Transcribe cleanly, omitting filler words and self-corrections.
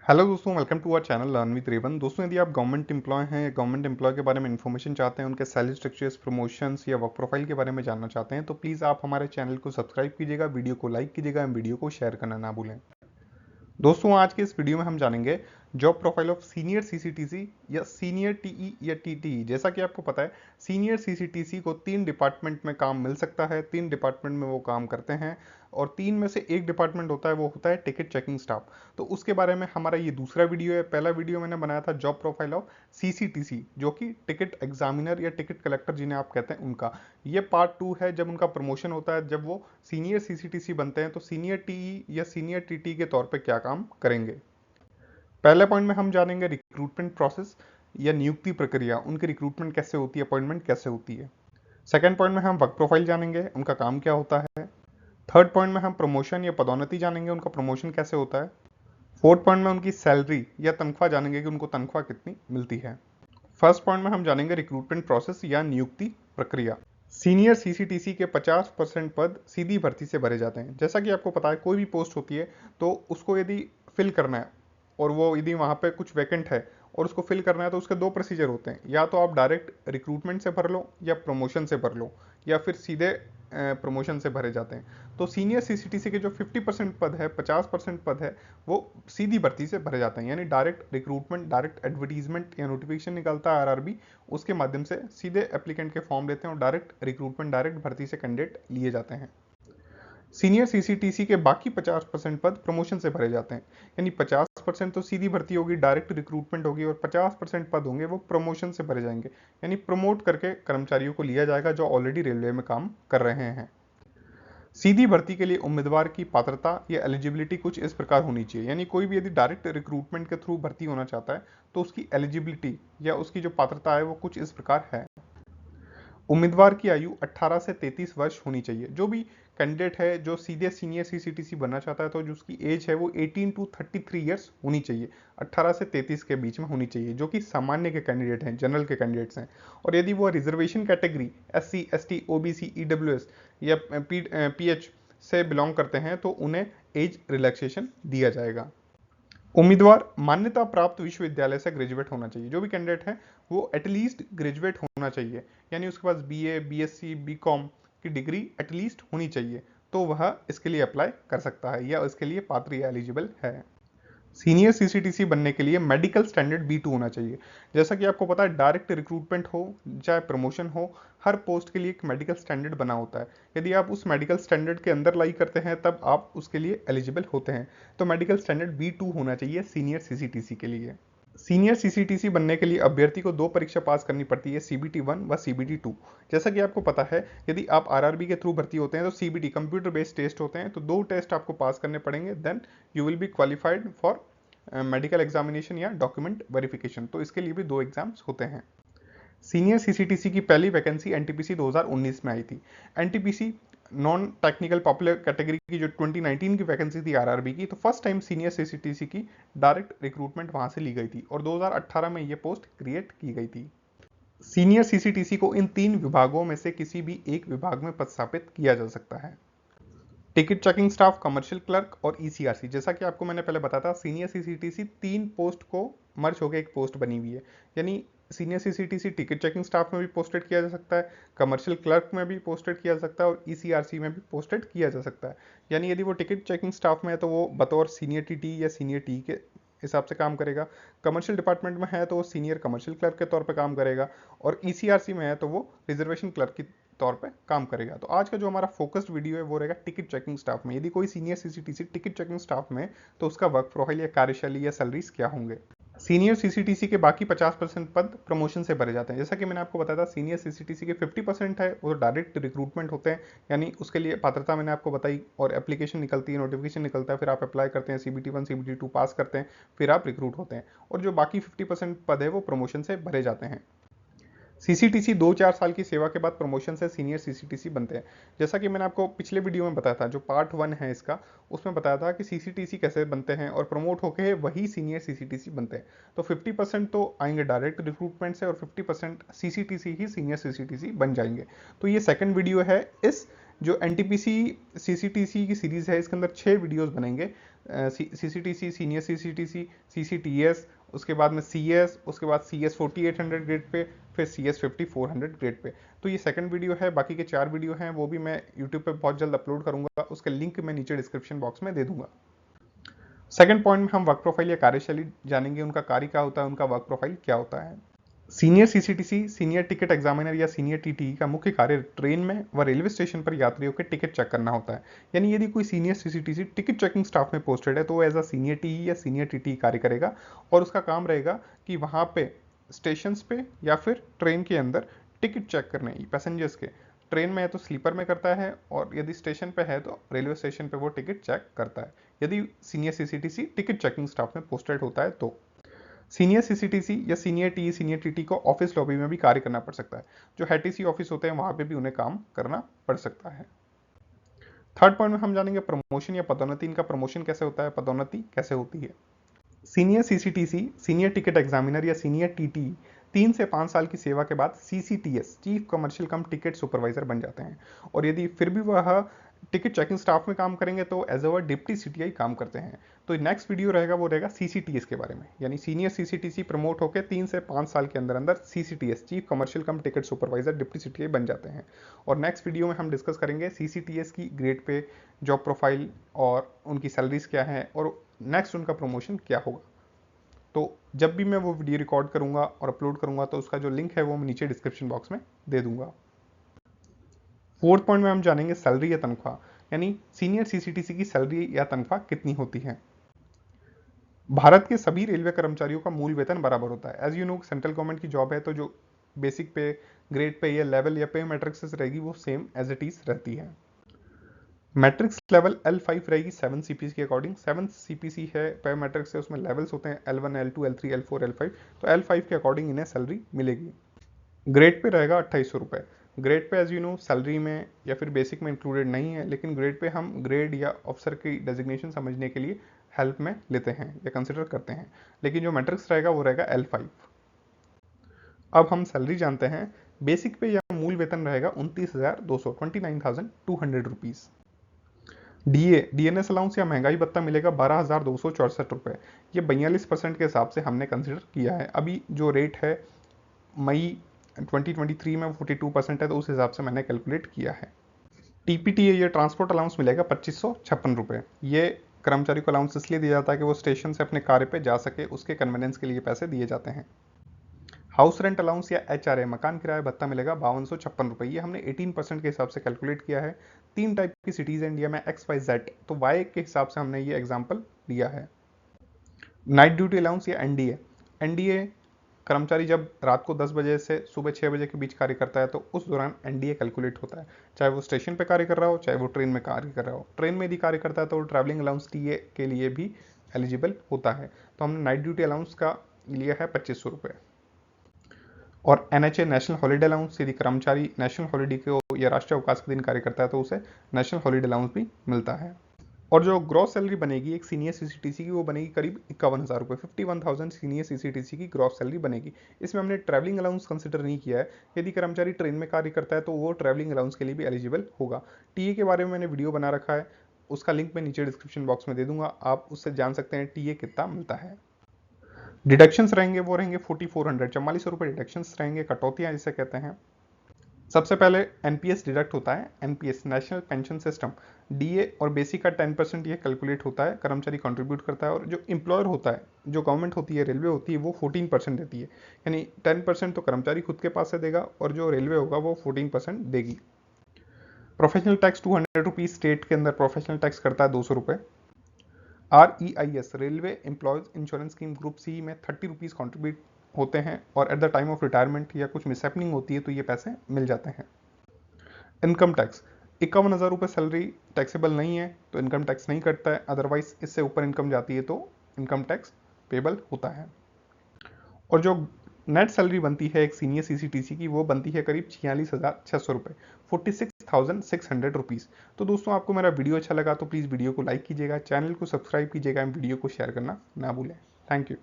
Hello दोस्तों, welcome to our channel learn with Revan. दोस्तों, यदि आप गवर्नमेंट एम्प्लॉय हैं या गवर्नमेंट एम्प्लॉय के बारे में इन्फॉर्मेशन चाहते हैं, उनके सैलरी स्ट्रक्चर्स, प्रमोशंस या वर्क प्रोफाइल के बारे में जानना चाहते हैं, तो प्लीज़ आप हमारे चैनल को सब्सक्राइब कीजिएगा, वीडियो को लाइक कीजिएगा एंड वीडियो को शेयर करना ना भूलें। दोस्तों, आज के इस वीडियो में हम जानेंगे job profile of senior CCTC या सीनियर टीई या टीटीई। जैसा कि आपको पता है, सीनियर सीसीटीसी को 3 डिपार्टमेंट में काम मिल सकता है, 3 डिपार्टमेंट में वो काम करते हैं और 3 में से एक डिपार्टमेंट होता है, वो होता है टिकट चेकिंग स्टाफ। तो उसके बारे में हमारा ये दूसरा वीडियो है। पहला वीडियो मैंने बनाया था जॉब प्रोफाइल ऑफ सीसीटीसी, जो कि टिकट एग्जामिनर या टिकट कलेक्टर जिन्हें आप कहते हैं उनका। ये पार्ट 2 है, जब उनका प्रमोशन होता है, जब वो सीनियर सीसीटीसी बनते हैं तो सीनियर टीई या सीनियर टीटी के तौर पर क्या काम करेंगे। पहले पॉइंट में हम जानेंगे रिक्रूटमेंट प्रोसेस या नियुक्ति प्रक्रिया, उनकी रिक्रूटमेंट कैसे होती है, अपॉइंटमेंट कैसे होती है। सेकंड पॉइंट में हम वर्क प्रोफाइल जानेंगे, उनका काम क्या होता है। थर्ड पॉइंट में हम प्रमोशन या पदोन्नति जानेंगे, उनका प्रमोशन कैसे होता है। फोर्थ पॉइंट में उनकी सैलरी या तनख्वाह जानेंगे कि उनको तनख्वाह कितनी मिलती है। फर्स्ट पॉइंट में हम जानेंगे रिक्रूटमेंट प्रोसेस या नियुक्ति प्रक्रिया। सीनियर सीसीटीसी के 50% पद सीधी भर्ती से भरे जाते हैं। जैसा कि आपको पता है, कोई भी पोस्ट होती है तो उसको यदि फिल करना है और वो यदि वहाँ पे कुछ वैकेंट है और उसको फिल करना है, तो उसके 2 प्रोसीजर होते हैं। या तो आप डायरेक्ट रिक्रूटमेंट से भर लो या प्रमोशन से भर लो, या फिर सीधे प्रमोशन से भरे जाते हैं। तो सीनियर सीसीटीसी के जो 50% पद है, 50% पद है, वो सीधी भर्ती से भरे जाते हैं। यानी डायरेक्ट रिक्रूटमेंट, डायरेक्ट एडवर्टीजमेंट या नोटिफिकेशन निकलता है आरआरबी, उसके माध्यम से सीधे एप्लीकेंट के फॉर्म लेते हैं और डायरेक्ट रिक्रूटमेंट, डायरेक्ट भर्ती से कैंडिडेट लिए जाते हैं। सीनियर सीसीटीसी के बाकी 50% पद प्रमोशन से भरे जाते हैं। यानी 50% तो सीधी भर्ती होगी, डायरेक्ट रिक्रूटमेंट होगी, और 50% पद होंगे वो प्रमोशन से भरे जाएंगे। यानी प्रमोट करके कर्मचारियों को लिया जाएगा जो ऑलरेडी रेलवे में काम कर रहे हैं। सीधी भर्ती के लिए उम्मीदवार की पात्रता या एलिजिबिलिटी कुछ इस प्रकार होनी चाहिए। यानी कोई भी यदि डायरेक्ट रिक्रूटमेंट के थ्रू भर्ती होना चाहता है तो उसकी एलिजिबिलिटी या उसकी जो पात्रता है वो कुछ इस प्रकार है। उम्मीदवार की आयु 18 से 33 वर्ष होनी चाहिए। जो भी कैंडिडेट है जो सीधे सीनियर सीसीटीसी बनना चाहता है, तो जो उसकी एज है वो 18 टू 33 ईयर्स होनी चाहिए, 18 से 33 के बीच में होनी चाहिए, जो कि सामान्य के कैंडिडेट हैं, जनरल के कैंडिडेट्स हैं। और यदि वो reservation category SC ST OBC EWS या PH से बिलोंग करते हैं तो उन्हें एज रिलैक्सेशन दिया जाएगा। उम्मीदवार मान्यता प्राप्त विश्वविद्यालय से ग्रेजुएट होना चाहिए। जो भी कैंडिडेट है वो एटलीस्ट ग्रेजुएट होना चाहिए, यानी उसके पास BA BSc BCom की डिग्री एटलीस्ट होनी चाहिए, तो वह इसके लिए अप्लाई कर सकता है या इसके लिए पात्र या एलिजिबल है। सीनियर सीसीटीसी बनने के लिए मेडिकल स्टैंडर्ड B2 होना चाहिए। जैसा कि आपको पता है, डायरेक्ट रिक्रूटमेंट हो चाहे प्रमोशन हो, हर पोस्ट के लिए एक मेडिकल स्टैंडर्ड बना होता है। यदि आप उस मेडिकल स्टैंडर्ड के अंदर लाई करते हैं तब आप उसके लिए एलिजिबल होते हैं। तो मेडिकल स्टैंडर्ड B2 होना चाहिए सीनियर सीसीटीसी के लिए। सीनियर सीसीटीसी बनने के लिए अभ्यर्थी को 2 परीक्षा पास करनी पड़ती है, CBT 1 व CBT 2। जैसा कि आपको पता है, यदि आप आरआरबी के थ्रू भर्ती होते हैं तो CBT कंप्यूटर बेस्ड टेस्ट होते हैं, तो 2 टेस्ट आपको पास करने पड़ेंगे, then you will be qualified for medical examination या डॉक्यूमेंट वेरिफिकेशन। तो इसके लिए भी 2 एग्जाम्स होते हैं। सीनियर सीसीटीसी की पहली वैकेंसी एनटीपीसी 2019 में आई थी। NTPC non technical popular category की जो 2019 की वैकेंसी थी आरआरबी की, तो फर्स्ट टाइम सीनियर सीसीटीसी की डायरेक्ट रिक्रूटमेंट वहां से ली गई थी और 2018 में ये पोस्ट क्रिएट की गई थी। सीनियर सीसीटीसी को इन 3 विभागों में से किसी भी एक विभाग में पदस्थापित किया जा सकता है। Ticket checking staff, commercial clerk और ECRC। जैसा कि आपको मैंने पहले बताया था, सीनियर सीसीटीसी 3 पोस्ट को मर्ज होकर एक पोस्ट बनी हुई है। यानी senior CCTC ticket checking staff में भी पोस्टेड किया जा सकता है, कमर्शियल क्लर्क में भी पोस्टेड किया जा सकता है और ECRC में भी पोस्टेड किया जा सकता है। यानी यदि वो टिकट चेकिंग स्टाफ में है तो वो बतौर सीनियर TT या सीनियर टी के हिसाब से काम करेगा। कमर्शियल डिपार्टमेंट में है तो वो सीनियर कमर्शियल क्लर्क के तौर पर काम करेगा, और ECRC में है तो वो रिजर्वेशन क्लर्क की तौर पे काम करेगा। तो आज का जो हमारा फोकस्ड वीडियो है वो रहेगा टिकट चेकिंग स्टाफ में। यदि कोई senior CCTC ticket checking staff में, तो उसका वर्क प्रोफाइल या कार्यशैली या सैलरीज क्या होंगे। सीनियर सीसीटीसी के बाकी 50% पद प्रमोशन से भरे जाते हैं। जैसा कि मैंने आपको बताया था, सीनियर सीसीटीसी के 50% है वो डायरेक्ट रिक्रूटमेंट होते हैं, यानी उसके लिए पात्रता मैंने आपको बताई, और एप्लीकेशन निकलती है, नोटिफिकेशन निकलता है, फिर आप अप्लाई करते हैं, CBT 1 CBT 2 पास करते हैं, फिर आप रिक्रूट होते हैं। और जो बाकी 50% पद है वो प्रमोशन से भरे जाते हैं। सीसीटीसी 2-4 साल की सेवा के बाद प्रमोशन से सीनियर सीसीटीसी बनते हैं। जैसा कि मैंने आपको पिछले वीडियो में बताया था, जो पार्ट 1 है इसका, उसमें बताया था कि सीसीटीसी कैसे बनते हैं और प्रमोट होकर वही सीनियर सीसीटीसी बनते हैं। तो 50% तो आएंगे डायरेक्ट रिक्रूटमेंट से और 50% सीसीटीसी ही सीनियर सीसीटीसी बन जाएंगे। तो ये सेकंड वीडियो है इस जो एनटीपीसी सीसीटीसी की सीरीज है, इसके अंदर 6 वीडियोस बनेंगे। CCTC, सीनियर CCTC, CCTS, उसके बाद में CS, उसके बाद CS 4800 ग्रेड पे, फिर CS 5400 ग्रेड पे। तो ये सेकंड वीडियो है, बाकी के 4 वीडियो हैं वो भी मैं यूट्यूब पे बहुत जल्द अपलोड करूंगा, उसके लिंक मैं नीचे डिस्क्रिप्शन बॉक्स में दे दूंगा। सेकंड पॉइंट में हम वर्क प्रोफाइल या कार्यशैली जानेंगे, उनका कार्य क्या होता है, उनका वर्क प्रोफाइल क्या होता है। Senior CCTC, senior ticket examiner या सीनियर TTE का मुख्य कार्य ट्रेन में व रेलवे स्टेशन पर यात्रियों के टिकट चेक करना होता है। यानी यदि कोई senior CCTC ticket checking staff में पोस्टेड है तो वो एज अ सीनियर TE या सीनियर TTE कार्य करेगा, और उसका काम रहेगा कि वहां पे स्टेशन पे या फिर ट्रेन के अंदर टिकट चेक करने पैसेंजर्स के। ट्रेन में है तो स्लीपर में करता है, और यदि स्टेशन पे है तो रेलवे स्टेशन पे वो टिकट चेक करता है, यदि senior CCTC ticket checking staff में पोस्टेड होता है तो। सीनियर CCTC या सीनियर TE सीनियर TT को ऑफिस लॉबी में भी कार्य करना पड़ सकता है। जो HTC ऑफिस होते हैं वहां पे भी उन्हें काम करना पड़ सकता है। थर्ड पॉइंट में हम जानेंगे प्रमोशन या पदोन्नति। इनका प्रमोशन कैसे होता है, पदोन्नति कैसे होती है। Senior CCTC, senior ticket examiner या सीनियर TTE 3 से 5 साल की सेवा के बाद CCTS, चीफ कमर्शियल कम टिकट सुपरवाइजर बन जाते हैं, और यदि फिर भी वह टिकट चेकिंग स्टाफ में काम करेंगे तो एज अ डिप्टी CTI काम करते हैं। तो नेक्स्ट वीडियो रहेगा वो रहेगा CCTS के बारे में, यानी सीनियर CCTC प्रमोट होकर 3 से 5 साल के अंदर अंदर CCTS, चीफ कमर्शियल कम टिकट सुपरवाइजर, डिप्टी CTI बन जाते हैं। और नेक्स्ट वीडियो में हम डिस्कस करेंगे CCTS की ग्रेड पे, जॉब प्रोफाइल और उनकी सैलरीज क्या है, और नेक्स्ट उनका प्रमोशन क्या होगा। तो जब भी मैं वो वीडियो रिकॉर्ड करूंगा और अपलोड करूंगा तो उसका जो लिंक है वो मैं नीचे डिस्क्रिप्शन बॉक्स में दे दूंगा। फोर्थ पॉइंट में हम जानेंगे सैलरी या तनख्वाह, यानी सीनियर CCTC की सैलरी या तनख्वाह कितनी होती है। भारत के सभी रेलवे कर्मचारियों का मूल वेतन बराबर होता है। As you know, central government की जॉब है तो जो बेसिक पे, ग्रेड पे या लेवल या पे मैट्रिक्स रहेगी वो सेम एज इट इज रहती है। मैट्रिक्स लेवल L5 रहेगी 7 CPC के अकॉर्डिंग। 7 CPC है पे मैट्रिक्स है, उसमें लेवल्स होते हैं L1, L2, L3, L4, L5। तो L5 के अकॉर्डिंग इन्हें सैलरी मिलेगी। ग्रेड पे रहेगा 2800 रुपये। Grade pay as you no salary में या फिर बेसिक में इंक्लूडेड नहीं है, लेकिन ग्रेड पे हम ग्रेड या ऑफिसर की डेजिग्नेशन समझने के लिए हेल्प में लेते हैं या कंसिडर करते हैं, लेकिन जो मैट्रिक्स रहेगा वो रहेगा L5। अब हम सैलरी जानते हैं। बेसिक पे या मूल वेतन रहेगा 29,200, 29,200 रुपीज़। DNS अलाउंस या महंगाई भत्ता मिलेगा 12,264 रुपये। ये 42% के हिसाब से हमने कंसिडर किया है। अभी जो रेट है मई 2023 में 42% है, तो उस हिसाब से मैंने कैलकुलेट किया है। TPTA या ट्रांसपोर्ट अलाउंस मिलेगा 2556 रुपये। ये कर्मचारी को अलाउंस इसलिए दिया जाता है कि वो स्टेशन से अपने कार्य पे जा सके, उसके कन्वीनियंस के लिए पैसे दिए जाते हैं। हाउस रेंट अलाउंस या HRA मकान किराया भत्ता मिलेगा 5256 रुपये। ये हमने 18% के हिसाब से कैलकुलेट किया है। 3 टाइप की सिटीज है इंडिया में, XYZ, तो Y के हिसाब से हमने ये एग्जाम्पल लिया है। नाइट ड्यूटी अलाउंस या NDA कर्मचारी जब रात को 10 बजे से सुबह 6 बजे के बीच कार्य करता है तो उस दौरान NDA कैलकुलेट होता है, चाहे वो स्टेशन पे कार्य कर रहा हो चाहे वो ट्रेन में कार्य कर रहा हो। ट्रेन में यदि कार्य करता है तो ट्रैवलिंग अलाउंस TA के लिए भी एलिजिबल होता है। तो हमने नाइट ड्यूटी अलाउंस का लिया है 2500 रुपये। और NHA नेशनल हॉलीडे अलाउंस, यदि कर्मचारी नेशनल हॉलीडे को या राष्ट्रीय अवकाश के दिन कार्य करता है तो उसे नेशनल हॉलीडे अलाउंस भी मिलता है। और जो ग्रॉस सैलरी बनेगी एक सीनियर CCTC की, वो बनेगी करीब 51,000 रुपये। 51,000 सीनियर CCTC की ग्रॉस सैलरी बनेगी। इसमें हमने ट्रैवलिंग अलाउंस कंसिडर नहीं किया है। यदि कर्मचारी ट्रेन में कार्य करता है तो वो ट्रैवलिंग अलाउंस के लिए भी एलिजिबल होगा। TA के बारे में मैंने वीडियो बना रखा है, उसका लिंक मैं नीचे डिस्क्रिप्शन बॉक्स में दे दूंगा, आप उससे जान सकते हैं TA कितना मिलता है। डिडक्शंस रहेंगे वो रहेंगे 4400, 4400 रुपये डिडक्शंस रहेंगे, कटौतियां जिसे कहते हैं। सबसे पहले NPS डिडक्ट होता है। NPS national pension system, DA और बेसिक का 10% ये कैलकुलेट होता है, कर्मचारी कंट्रीब्यूट करता है। और जो एम्प्लॉयर होता है, जो गवर्नमेंट होती है, रेलवे होती है, वो 14% देती है, यानी 10% तो कर्मचारी खुद के पास से देगा और जो रेलवे होगा वो 14% देगी। प्रोफेशनल टैक्स 200 रुपीज, स्टेट के अंदर प्रोफेशनल टैक्स करता है 200 रुपये। REIS railway employees insurance scheme group C में 30 रुपीज कॉन्ट्रीब्यूट होते हैं, और at the time of retirement या कुछ मिसहैपनिंग होती है तो ये पैसे मिल जाते हैं। इनकम टैक्स 51,000 रुपये सैलरी टैक्सेबल नहीं है तो इनकम टैक्स नहीं कटता है, अदरवाइज इससे ऊपर इनकम जाती है तो इनकम टैक्स पेबल होता है। और जो नेट सैलरी बनती है एक सीनियर CCTC की, वो बनती है करीब 46,600 रुपये, 46,600 रुपीज़। तो दोस्तों, आपको मेरा वीडियो अच्छा लगा तो प्लीज़ वीडियो को लाइक कीजिएगा, चैनल को सब्सक्राइब कीजिएगा, वीडियो को शेयर करना ना भूलें। Thank you.